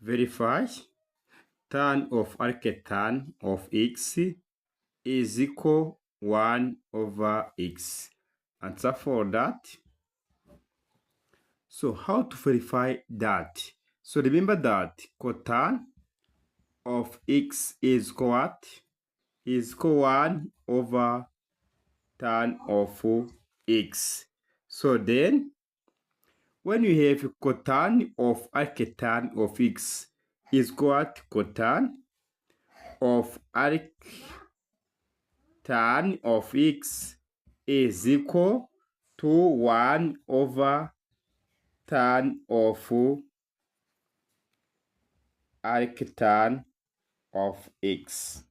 Verify tan of arctan of x is equal 1 over x. Answer for that. So how to verify that? So remember that cotan of x is equal what? Is equal 1 over tan of x. So then when you have cotan of arctan of x is equal to cotan of arctan of x is equal to 1 over tan of arctan of x.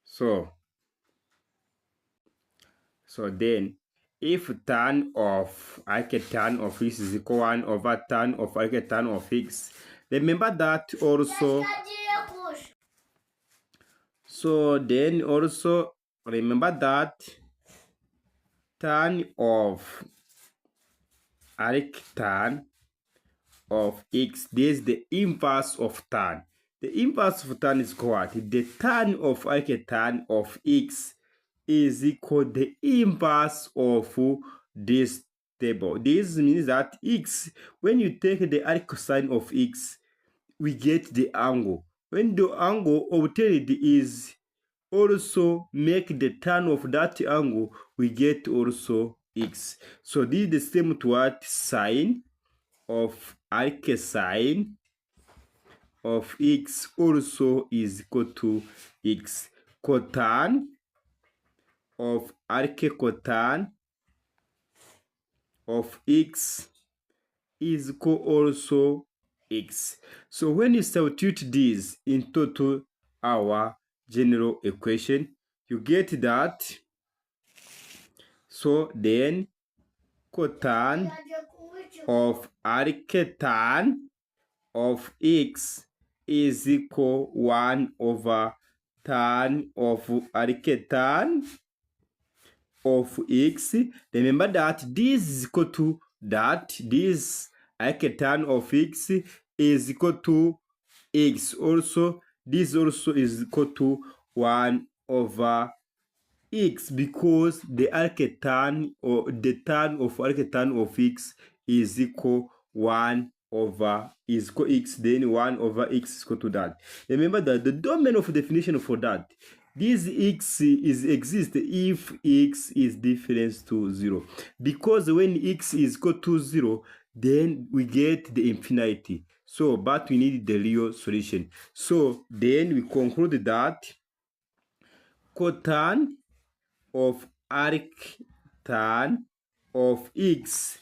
So then if tan of arctan of x is equal 1 over tan of arctan of x, remember that also. So then also remember that tan of arctan of x, this is the inverse of tan. The inverse of tan is what? The tan of arctan of x is equal to the inverse of this table. This means that x, when you take the arcsine of x, we get the angle. When the angle obtained is also make the tan of that angle, we get also x. So this is the same to what? Sine of arcsine of x also is equal to x. Cotan of arccotan of x is equal also x. So when you substitute this into our general equation, you get that. So then cotan of arctan of x is equal 1 over tan of arctan of x. Remember that this is equal to that. This arctan of x is equal to x. Also, this also is equal to 1 over x, because the arctan or the tan of arctan of x is equal 1 over is equal x, then 1 over x is equal to that. Remember that the domain of definition for that, this x is exists if x is different to 0, because when x is equal to 0, then we get the infinity. So but we need the real solution. So then we conclude that cotan of arctan of x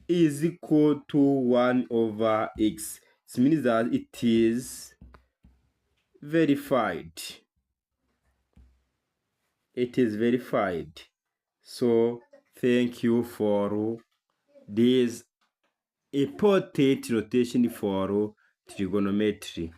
is equal to 1 over x. It means that it is verified. It is verified. So thank you for this important notation for trigonometry.